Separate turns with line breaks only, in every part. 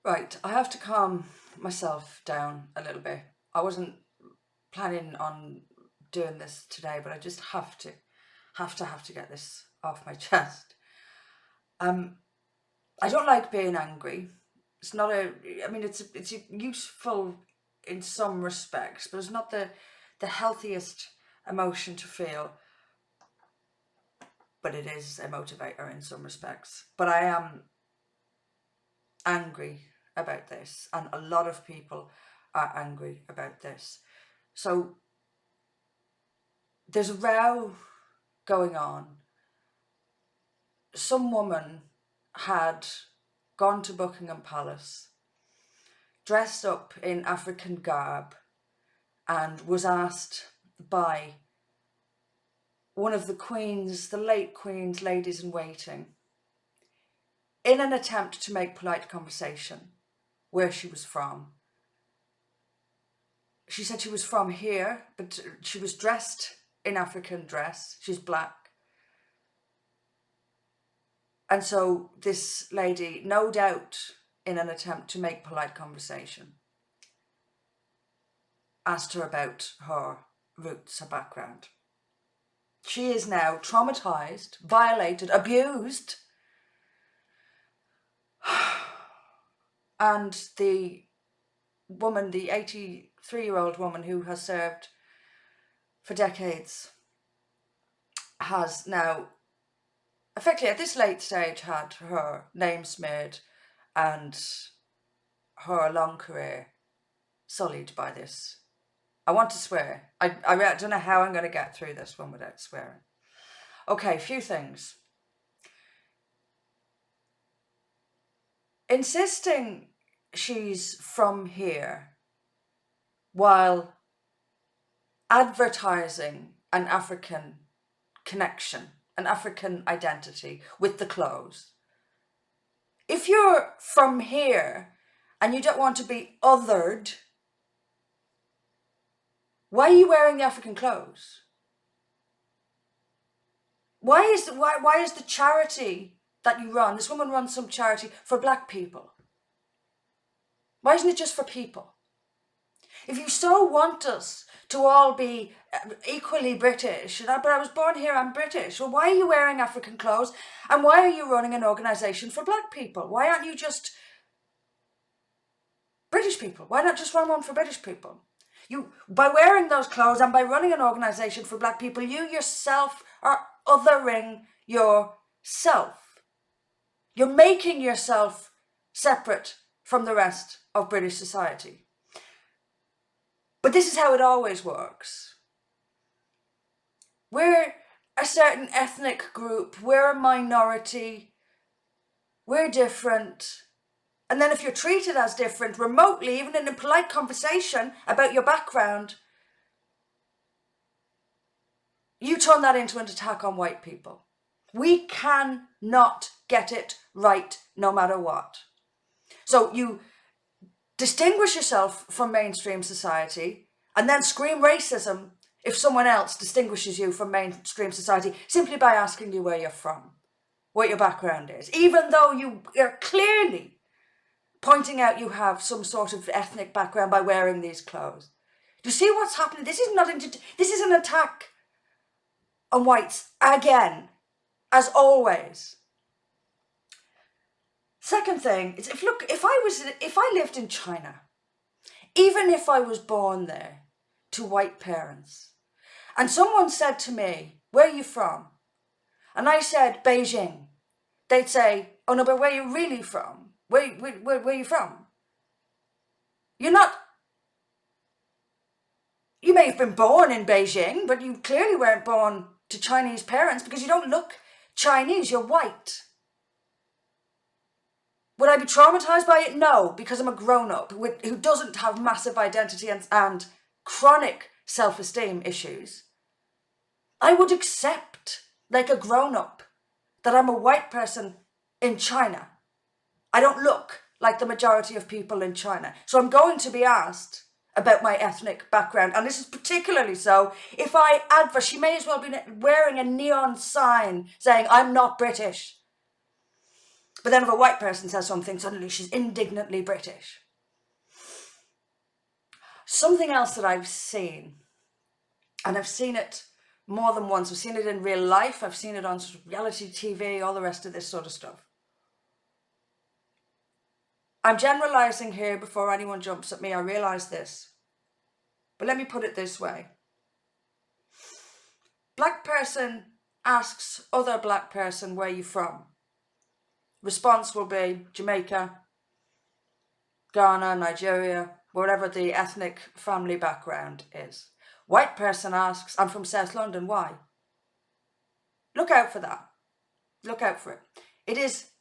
Right, I have to calm myself down a little bit. I wasn't planning on doing this today, but I just have to get this off my chest. Um, I don't like being angry. It's not a. I mean, it's useful in some respects, but it's not the healthiest emotion to feel. But it is a motivator in some respects. But I am angry about this, and a lot of people are angry about this. So there's a row going on. Some woman had gone to Buckingham Palace, dressed up in African garb, and was asked by one of the Queen's, the late Queen's ladies in waiting, in an attempt to make polite conversation, where she was from. She said she was from here, but she was dressed in African dress. She's black. And so this lady, no doubt in an attempt to make polite conversation, asked her about her roots, her background. She is now traumatized, violated, abused. And the woman, the 83-year-old woman who has served for decades, has now effectively at this late stage had her name smeared and her long career sullied by this. I want to swear. I don't know how I'm going to get through this one without swearing. Okay, a few things. Insisting she's from here while advertising an African connection, an African identity with the clothes. If you're from here and you don't want to be othered, why are you wearing the African clothes? Why is the charity that you run, this woman runs some charity for black people? Why isn't it just for people? If you so want us to all be equally British, but I was born here, I'm British, well, why are you wearing African clothes? And why are you running an organisation for black people? Why aren't you just British people? Why not just run one for British people? By wearing those clothes and by running an organisation for black people, you yourself are othering yourself. You're making yourself separate from the rest of British society. But this is how it always works. We're a certain ethnic group, we're a minority, we're different. And then if you're treated as different remotely, even in a polite conversation about your background, you turn that into an attack on white people. We cannot get it right no matter what. So you distinguish yourself from mainstream society and then scream racism if someone else distinguishes you from mainstream society simply by asking you where you're from, what your background is, even though you are clearly pointing out you have some sort of ethnic background by wearing these clothes. Do you see what's happening? This is an attack on whites again, as always. Second thing is, if I lived in China, even if I was born there to white parents, and someone said to me, "Where are you from?" and I said, "Beijing," they'd say, "Oh no, but where are you really from? Where are you from? You're not, you may have been born in Beijing, but you clearly weren't born to Chinese parents because you don't look Chinese, you're white." Would I be traumatized by it? No, because I'm a grown-up who doesn't have massive identity and chronic self-esteem issues. I would accept, like a grown-up, that I'm a white person in China. I don't look like the majority of people in China. So I'm going to be asked about my ethnic background. And this is particularly so if she may as well be wearing a neon sign saying, "I'm not British." But then if a white person says something, suddenly she's indignantly British. Something else that I've seen, and I've seen it more than once. I've seen it in real life. I've seen it on sort of reality TV, all the rest of this sort of stuff. I'm generalizing here before anyone jumps at me. I realize this. But let me put it this way. Black person asks other black person, where you from? Response will be Jamaica, Ghana, Nigeria, whatever the ethnic family background is. White person asks, I'm from South London, why? Look out for that. Look out for it. It is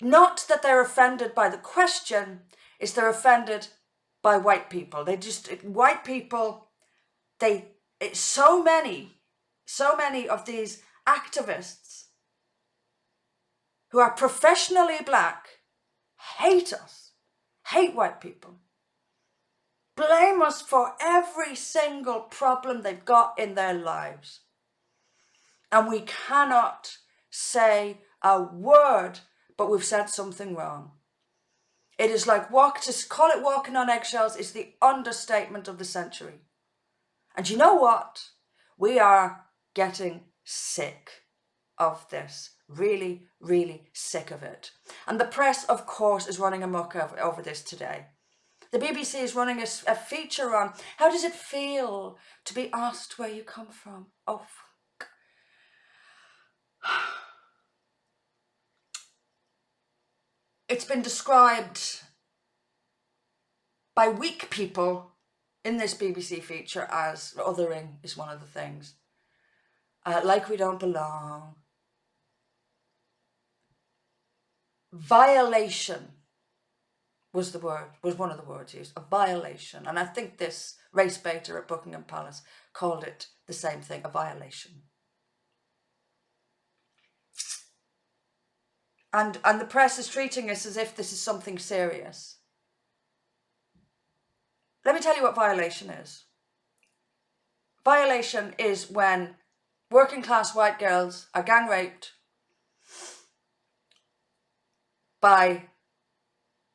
not that they're offended by the question, it's they're offended by white people. White people, so many of these activists who are professionally black hate us, hate white people, blame us for every single problem they've got in their lives. And we cannot say a word, but we've said something wrong. It is like to call it walking on eggshells is the understatement of the century. And you know what? We are getting sick of this. Really, really sick of it. And the press, of course, is running amok over this today. The BBC is running a feature on how does it feel to be asked where you come from. Oh, fuck. It's been described by weak people in this BBC feature as othering is one of the things. Like we don't belong. Violation was one of the words used. A violation. And I think this race baiter at Buckingham Palace called it the same thing, a violation. And the press is treating us as if this is something serious. Let me tell you what violation is. Violation is when working class white girls are gang raped by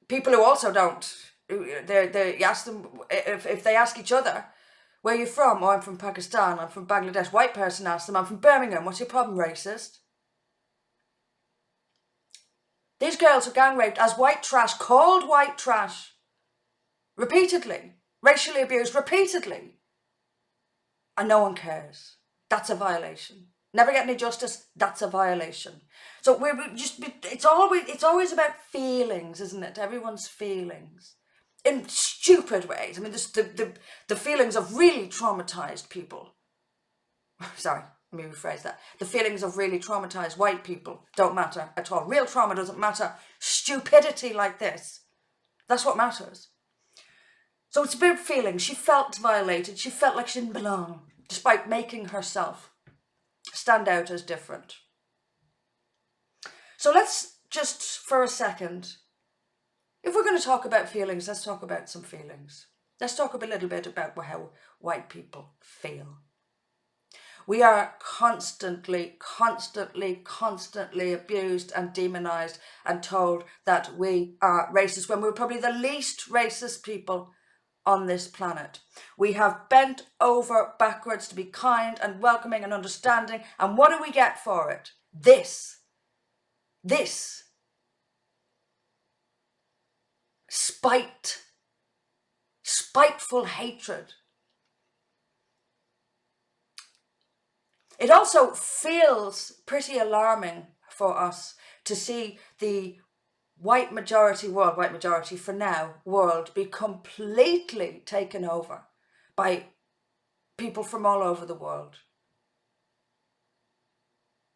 people who also don't. They ask them, if they ask each other, where are you from? Oh, I'm from Pakistan, I'm from Bangladesh. White person asks them, I'm from Birmingham. What's your problem, racist? These girls are gang raped as white trash, called white trash, repeatedly, racially abused repeatedly, and no one cares. That's a violation. Never get any justice. That's a violation. So it's always about feelings, isn't it? Everyone's feelings in stupid ways. I mean, the feelings of really traumatized people. Sorry, let me rephrase that. The feelings of really traumatized white people don't matter at all. Real trauma doesn't matter. Stupidity like this, that's what matters. So it's about feelings. She felt violated. She felt like she didn't belong, despite making herself stand out as different. So let's just, for a second, if we're going to talk about feelings, let's talk about some feelings. Let's talk a little bit about how white people feel. We are constantly abused and demonized and told that we are racist when we're probably the least racist people on this planet. We have bent over backwards to be kind and welcoming and understanding. And what do we get for it? This spiteful hatred. It also feels pretty alarming for us to see the white majority for now, world be completely taken over by people from all over the world.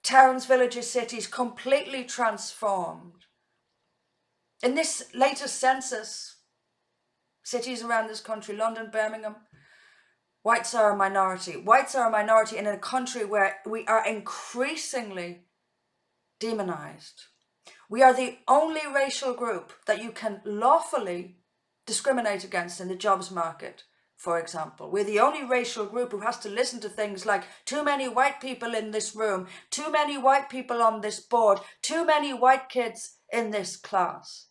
Towns, villages, cities completely transformed. In this latest census, cities around this country, London, Birmingham, whites are a minority. Whites are a minority in a country where we are increasingly demonized. We are the only racial group that you can lawfully discriminate against in the jobs market, for example. We're the only racial group who has to listen to things like too many white people in this room, too many white people on this board, too many white kids in this class.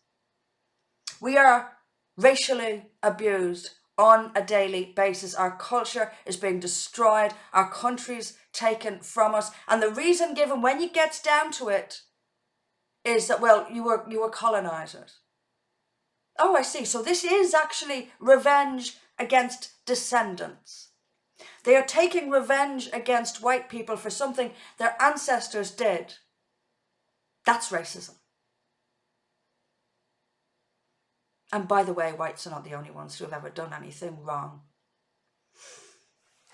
We are racially abused on a daily basis. Our culture is being destroyed. Our country's taken from us. And the reason given when it gets down to it is that, well, you were colonizers. Oh, I see. So this is actually revenge against descendants. They are taking revenge against white people for something their ancestors did. That's racism. And by the way, whites are not the only ones who have ever done anything wrong.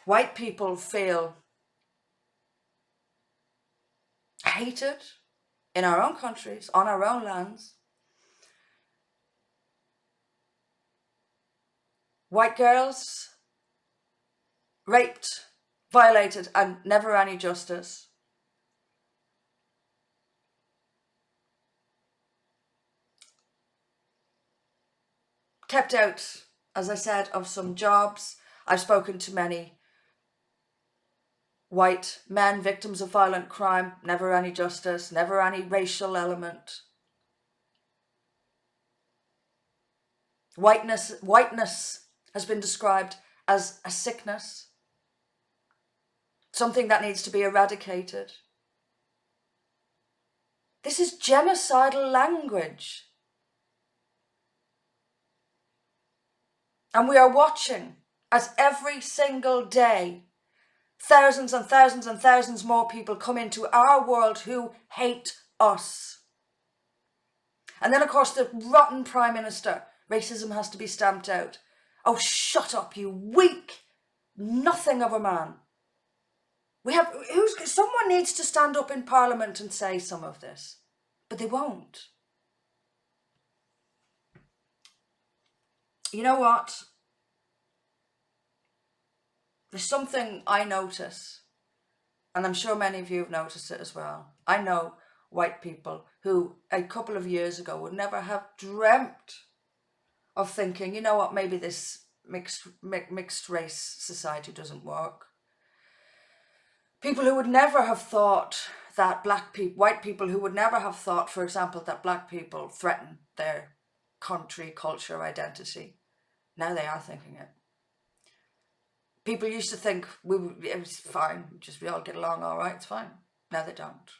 White people feel hated in our own countries, on our own lands. White girls raped, violated, and never any justice. Kept out, as I said, of some jobs. I've spoken to many white men, victims of violent crime, never any justice, never any racial element. Whiteness has been described as a sickness, something that needs to be eradicated. This is genocidal language. And we are watching as every single day, thousands and thousands and thousands more people come into our world who hate us. And then, of course, the rotten Prime Minister, racism has to be stamped out. Oh, shut up, you weak nothing of a man. Someone needs to stand up in Parliament and say some of this, but they won't. You know what? There's something I notice, and I'm sure many of you have noticed it as well. I know white people who a couple of years ago would never have dreamt of thinking, you know what, maybe this mixed race society doesn't work. People who would never have thought that white people who would never have thought, for example, that black people threaten their country, culture, identity. Now they are thinking it. People used to think it was fine, just we all get along all right, it's fine. Now they don't.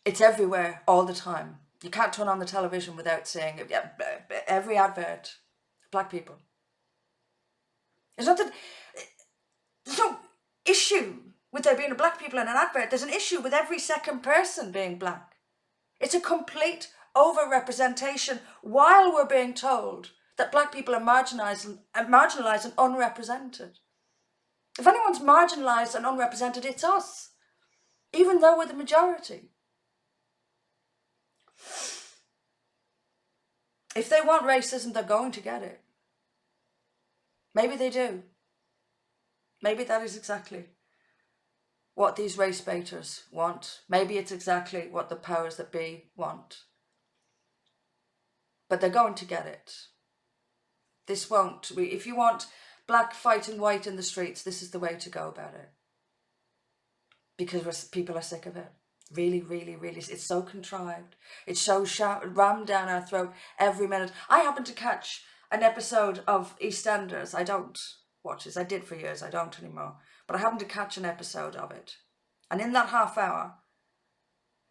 It's everywhere all the time. You can't turn on the television without seeing it. Every advert, black people. It's not that there's no issue with there being black people in an advert. There's an issue with every second person being black. It's a complete overrepresentation while we're being told that black people are marginalised and unrepresented. If anyone's marginalised and unrepresented, it's us, even though we're the majority. If they want racism, they're going to get it. Maybe they do. Maybe that is exactly what these race baiters want. Maybe it's exactly what the powers that be want. But they're going to get it. This won't. If you want black fighting white in the streets, this is the way to go about it. Because people are sick of it. Really, really, really. It's so contrived. It's so rammed down our throat every minute. I happen to catch an episode of EastEnders. I don't watch this. I did for years. I don't anymore. But I happened to catch an episode of it. And in that half hour,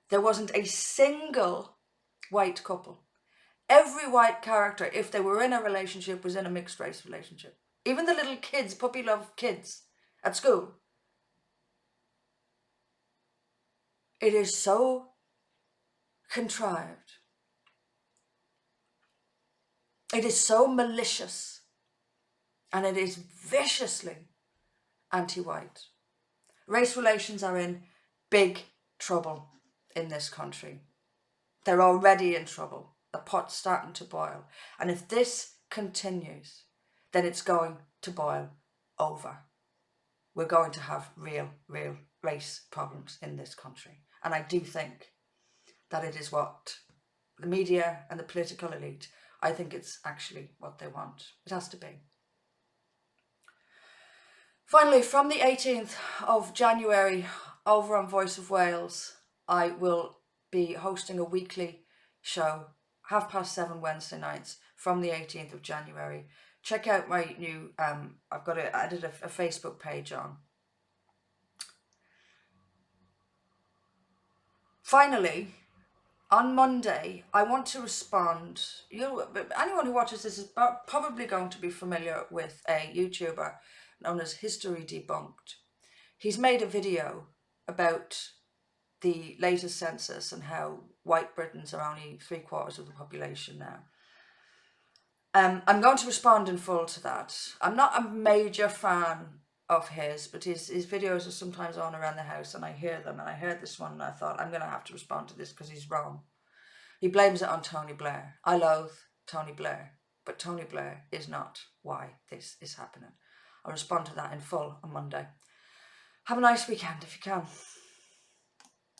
there wasn't a single white couple. Every white character, if they were in a relationship, was in a mixed race relationship. Even the little kids, puppy love kids at school. It is so contrived. It is so malicious. And it is viciously anti-white. Race relations are in big trouble in this country. They're already in trouble. The pot's starting to boil. And if this continues, then it's going to boil over. We're going to have real race problems in this country. And I do think that it is what the media and the political elite, I think it's actually what they want. It has to be. Finally, from the 18th of January, over on Voice of Wales, I will be hosting a weekly show, 7:30 Wednesday nights from the 18th of January. Check out my new, I've got it, I added a Facebook page on. Finally, on Monday, I want to respond. Anyone who watches this is probably going to be familiar with a YouTuber known as History Debunked. He's made a video about the latest census and how white Britons are only 3/4 of the population now. I'm going to respond in full to that. I'm not a major fan of his, but his videos are sometimes on around the house and I hear them, and I heard this one and I thought, I'm going to have to respond to this because he's wrong. He blames it on Tony Blair. I loathe Tony Blair, but Tony Blair is not why this is happening. I'll respond to that in full on Monday. Have a nice weekend if you can.